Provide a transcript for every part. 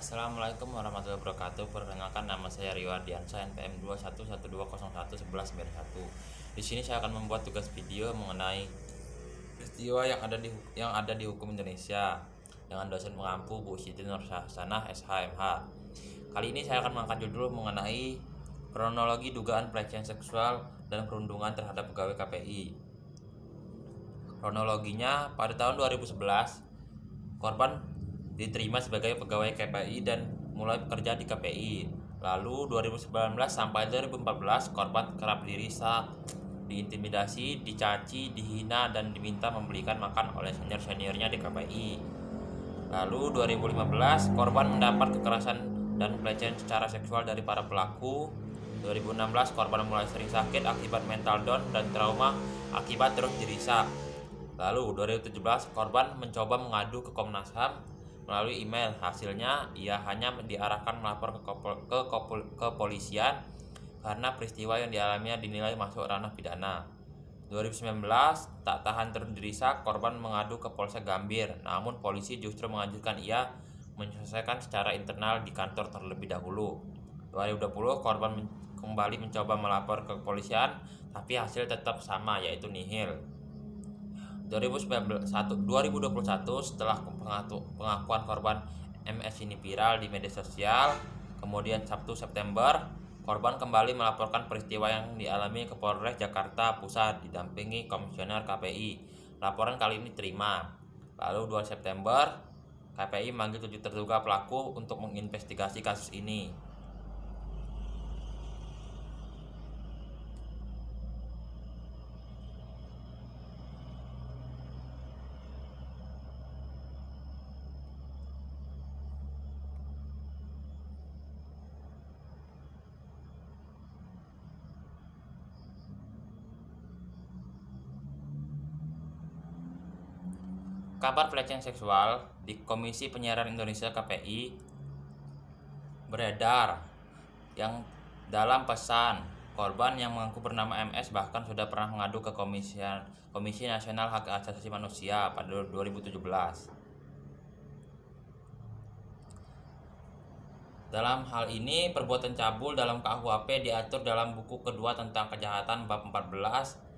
Assalamualaikum warahmatullahi wabarakatuh. Perkenalkan, nama saya Rio Ardiansyah, NPM 2112101. Di sini saya akan membuat tugas video mengenai peristiwa yang ada di hukum Indonesia dengan dosen pengampu Bu Siti Nurhasanah SHMH. Kali ini saya akan mengangkat judul mengenai kronologi dugaan pelecehan seksual dan perundungan terhadap pegawai KPI. Kronologinya, pada tahun 2011 korban diterima sebagai pegawai KPI dan mulai bekerja di KPI. Lalu 2019 sampai 2014 korban kerap dirusak, diintimidasi, dicaci, dihina, dan diminta membelikan makan oleh senior-seniornya di KPI. Lalu 2015 korban mendapat kekerasan dan pelecehan secara seksual dari para pelaku. 2016 korban mulai sering sakit akibat mental down dan trauma akibat terus dirusak. Lalu 2017 korban mencoba mengadu ke Komnas HAM melalui email. Hasilnya ia hanya diarahkan melapor ke kepolisian karena peristiwa yang dialaminya dinilai masuk ranah pidana. 2019 tak tahan terus dirusak, korban mengadu ke Polsek Gambir, namun polisi justru menganjurkan ia menyelesaikan secara internal di kantor terlebih dahulu. 2020 korban kembali mencoba melapor ke kepolisian, tapi hasil tetap sama, yaitu nihil. 2021 setelah pengakuan korban MS ini viral di media sosial, kemudian Sabtu September korban kembali melaporkan peristiwa yang dialami ke Polres Jakarta Pusat didampingi Komisioner KPI. Laporan kali ini terima. Lalu 2 September KPI memanggil 7 terduga pelaku untuk menginvestigasi kasus ini. Kabar pelecehan seksual di Komisi Penyiaran Indonesia KPI beredar yang dalam pesan korban yang mengaku bernama MS bahkan sudah pernah mengadu ke Komisi Nasional Hak Asasi Manusia pada 2017. Dalam hal ini, perbuatan cabul dalam KUHP diatur dalam buku kedua tentang kejahatan bab 14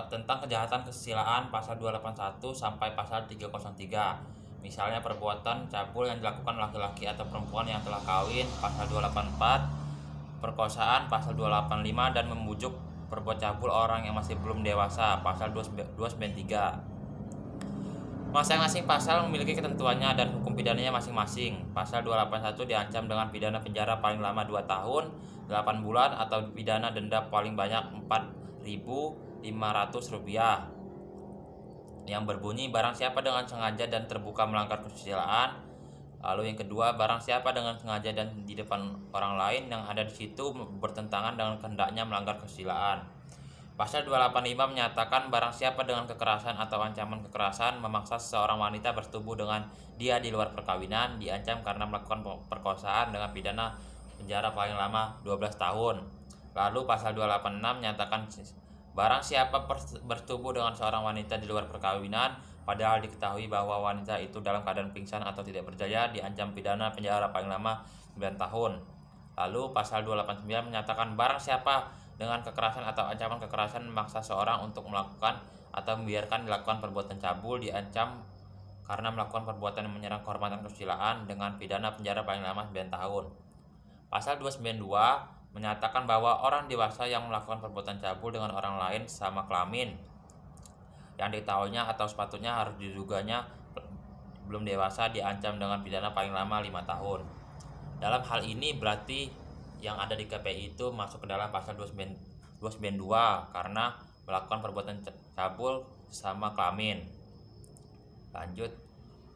tentang kejahatan kesusilaan pasal 281 sampai pasal 303. Misalnya perbuatan cabul yang dilakukan laki-laki atau perempuan yang telah kawin pasal 284, perkosaan pasal 285, dan membujuk perbuat cabul orang yang masih belum dewasa pasal 293. Masing-masing pasal memiliki ketentuannya dan hukum pidananya masing-masing. Pasal 281 diancam dengan pidana penjara paling lama 2 tahun, 8 bulan, atau pidana denda paling banyak Rp4.500 yang berbunyi barang siapa dengan sengaja dan terbuka melanggar kesusilaan. Lalu yang kedua, barang siapa dengan sengaja dan di depan orang lain yang ada di situ bertentangan dengan kehendaknya melanggar kesusilaan. Pasal 285 menyatakan barang siapa dengan kekerasan atau ancaman kekerasan memaksa seseorang wanita bersetubuh dengan dia di luar perkawinan diancam karena melakukan perkosaan dengan pidana penjara paling lama 12 tahun. Lalu pasal 286 menyatakan barang siapa bersetubuh dengan seorang wanita di luar perkawinan padahal diketahui bahwa wanita itu dalam keadaan pingsan atau tidak berdaya diancam pidana penjara paling lama 9 tahun. Lalu pasal 289 menyatakan barang siapa dengan kekerasan atau ancaman kekerasan memaksa seorang untuk melakukan atau membiarkan dilakukan perbuatan cabul diancam karena melakukan perbuatan yang menyerang kehormatan kesusilaan dengan pidana penjara paling lama 9 tahun. Pasal 292 menyatakan bahwa orang dewasa yang melakukan perbuatan cabul dengan orang lain sama kelamin yang diketahuinya atau sepatutnya harus diduganya belum dewasa diancam dengan pidana paling lama 5 tahun. Dalam hal ini berarti yang ada di KPI itu masuk ke dalam pasal 292 karena melakukan perbuatan cabul sama kelamin. Lanjut,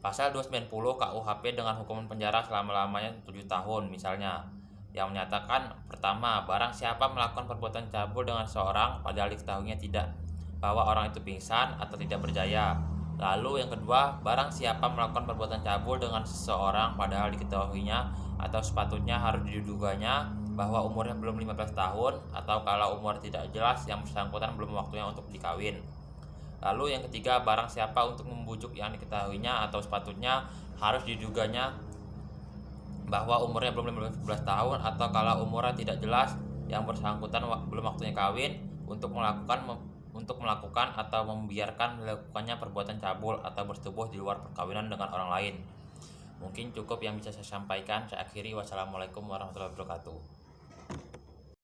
pasal 290 KUHP dengan hukuman penjara selama-lamanya 7 tahun misalnya, yang menyatakan pertama, barang siapa melakukan perbuatan cabul dengan seorang padahal diketahuinya tidak bahwa orang itu pingsan atau tidak berdaya. Lalu yang kedua, barang siapa melakukan perbuatan cabul dengan seseorang padahal diketahuinya atau sepatutnya harus diduganya bahwa umurnya belum 15 tahun atau kalau umur tidak jelas yang bersangkutan belum waktunya untuk dikawin. Lalu yang ketiga, barang siapa untuk membujuk yang diketahuinya atau sepatutnya harus diduganya bahwa umurnya belum 15 tahun, atau kalau umurnya tidak jelas yang bersangkutan belum waktunya kawin, untuk melakukan atau membiarkan dilakukannya perbuatan cabul atau bersetubuh di luar perkawinan dengan orang lain. Mungkin cukup yang bisa saya sampaikan. Saya akhiri. Wassalamualaikum warahmatullahi wabarakatuh.